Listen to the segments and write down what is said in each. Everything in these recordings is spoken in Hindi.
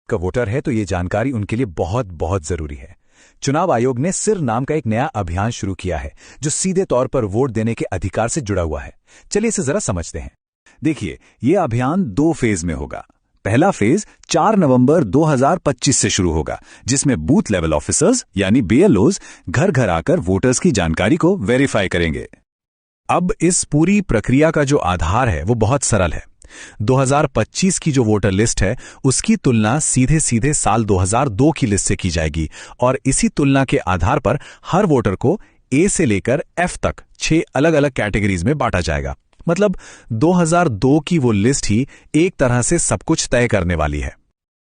का वोटर है तो ये जानकारी उनके लिए बहुत बहुत जरूरी है। चुनाव आयोग ने सिर नाम का एक नया अभियान शुरू किया है जो सीधे तौर पर वोट देने के अधिकार से जुड़ा हुआ है। चलिए इसे जरा समझते हैं। देखिए, यह अभियान 2 फेज में होगा। पहला फेज 4 नवंबर 2025 से शुरू होगा, जिसमें बूथ लेवल ऑफिसर्स यानी बीएलओज घर घर आकर वोटर्स की जानकारी को वेरीफाई करेंगे। अब इस पूरी प्रक्रिया का जो आधार है वो बहुत सरल है। 2025 की जो वोटर लिस्ट है उसकी तुलना सीधे सीधे साल 2002 की लिस्ट से की जाएगी और इसी तुलना के आधार पर हर वोटर को ए से लेकर एफ तक 6 अलग अलग कैटेगरीज में बांटा जाएगा। मतलब 2002 की वो लिस्ट ही एक तरह से सब कुछ तय करने वाली है।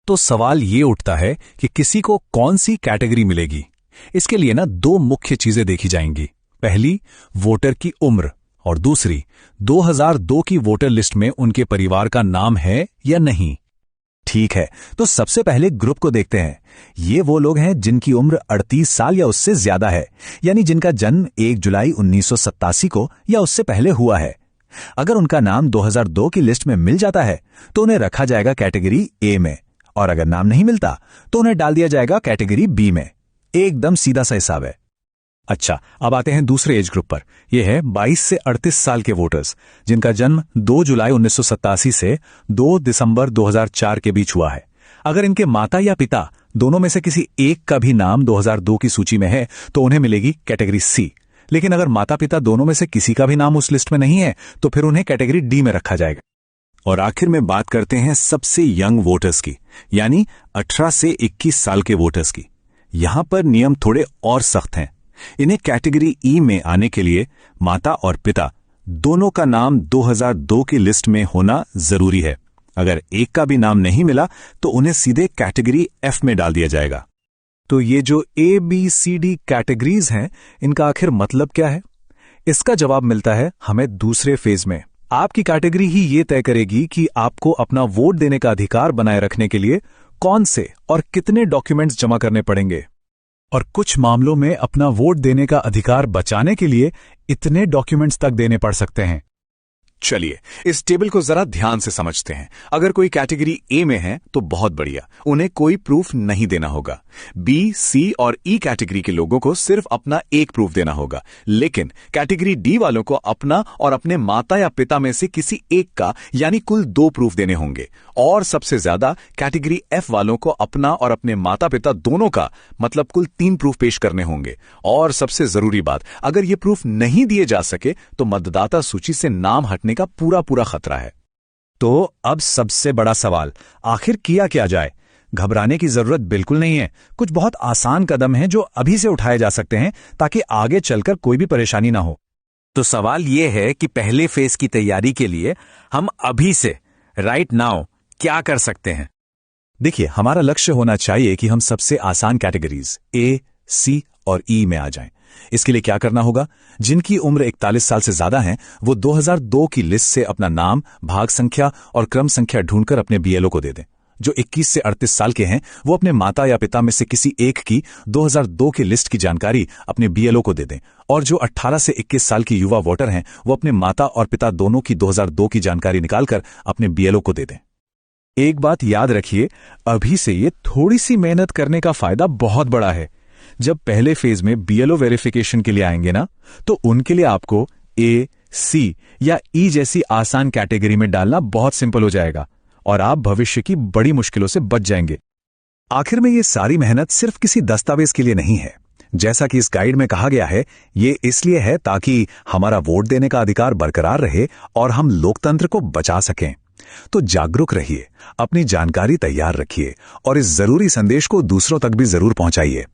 तो सवाल ये उठता है कि किसी को कौन सी कैटेगरी मिलेगी। इसके लिए 2 मुख्य चीजें देखी जाएंगी। पहली, वोटर की उम्र, और दूसरी, 2002 की वोटर लिस्ट में उनके परिवार का नाम है या नहीं। ठीक है, तो सबसे पहले ग्रुप को देखते हैं। ये वो लोग हैं जिनकी उम्र 38 साल या उससे ज्यादा है, यानी जिनका जन्म 1 जुलाई 1987 को या उससे पहले हुआ है। अगर उनका नाम 2002 की लिस्ट में मिल जाता है तो उन्हें रखा जाएगा कैटेगरी ए में, और अगर नाम नहीं मिलता तो उन्हें डाल दिया जाएगा कैटेगरी बी में। एकदम सीधा सा हिसाब है। अच्छा, अब आते हैं दूसरे एज ग्रुप पर। यह है 22 से 38 साल के वोटर्स, जिनका जन्म 2 जुलाई 1987 से 2 दिसंबर 2004 के बीच हुआ है। अगर इनके माता या पिता दोनों में से किसी एक का भी नाम 2002 की सूची में है तो उन्हें मिलेगी कैटेगरी सी। लेकिन अगर माता पिता दोनों में से किसी का भी नाम उस लिस्ट में नहीं है तो फिर उन्हें कैटेगरी डी में रखा जाएगा। और आखिर में बात करते हैं सबसे यंग वोटर्स की, यानी 18 से 21 साल के वोटर्स की। यहां पर नियम थोड़े और सख्त हैं। इन्हें कैटेगरी ई में आने के लिए माता और पिता दोनों का नाम 2002 की लिस्ट में होना जरूरी है। अगर एक का भी नाम नहीं मिला तो उन्हें सीधे कैटेगरी एफ में डाल दिया जाएगा। तो ये जो A B C D categories हैं, इनका आखिर मतलब क्या है? इसका जवाब मिलता है हमें दूसरे फेज में। आपकी कैटेगरी ही ये तय करेगी कि आपको अपना वोट देने का अधिकार बनाए रखने के लिए कौन से और कितने डॉक्यूमेंट्स जमा करने पड़ेंगे, और कुछ मामलों में अपना वोट देने का अधिकार बचाने के लिए इतने डॉक्यूमेंट्स तक देने पड़ सकते हैं। चलिए इस टेबल को जरा ध्यान से समझते हैं। अगर कोई कैटेगरी ए में है तो बहुत बढ़िया, उन्हें कोई प्रूफ नहीं देना होगा। बी, सी और ई कैटेगरी के लोगों को सिर्फ अपना एक प्रूफ देना होगा। लेकिन कैटेगरी डी वालों को अपना और अपने माता या पिता में से किसी एक का यानी कुल 2 प्रूफ देने होंगे। और सबसे ज्यादा कैटेगरी एफ वालों को अपना और अपने माता पिता दोनों का मतलब कुल 3 प्रूफ पेश करने होंगे। और सबसे जरूरी बात, अगर ये प्रूफ नहीं दिए जा सके तो मतदाता सूची से नाम हटने का पूरा खतरा है। तो अब सबसे बड़ा सवाल, आखिर किया क्या जाए? घबराने की जरूरत बिल्कुल नहीं है। कुछ बहुत आसान कदम हैं जो अभी से उठाए जा सकते हैं ताकि आगे चलकर कोई भी परेशानी ना हो। तो सवाल यह है कि पहले फेज की तैयारी के लिए हम अभी से राइट नाउ क्या कर सकते हैं? देखिए, हमारा लक्ष्य होना चाहिए कि हम सबसे आसान कैटेगरीज ए, सी और ई में आ जाएं। इसके लिए क्या करना होगा? जिनकी उम्र 41 साल से ज्यादा है वो 2002 की लिस्ट से अपना नाम, भाग संख्या और क्रम संख्या ढूंढकर अपने बीएलओ को दे दें। जो 21 से 38 साल के हैं वो अपने माता या पिता में से किसी एक की 2002 की लिस्ट की जानकारी अपने बीएलओ को दे दें। और जो 18 से 21 साल की युवा वोटर हैं वो अपने माता और पिता दोनों की 2002 की जानकारी निकालकर अपने बीएलओ को दे दें। एक बात याद रखिए, अभी से ये थोड़ी सी मेहनत करने का फायदा बहुत बड़ा है। जब पहले फेज में बीएलओ वेरिफिकेशन के लिए आएंगे ना, तो उनके लिए आपको ए, सी या ई जैसी आसान कैटेगरी में डालना बहुत सिंपल हो जाएगा और आप भविष्य की बड़ी मुश्किलों से बच जाएंगे। आखिर में ये सारी मेहनत सिर्फ किसी दस्तावेज के लिए नहीं है। जैसा कि इस गाइड में कहा गया है, ये इसलिए है ताकि हमारा वोट देने का अधिकार बरकरार रहे और हम लोकतंत्र को बचा सकें। तो जागरूक रहिए, अपनी जानकारी तैयार रखिए और इस जरूरी संदेश को दूसरों तक भी जरूर पहुंचाइए।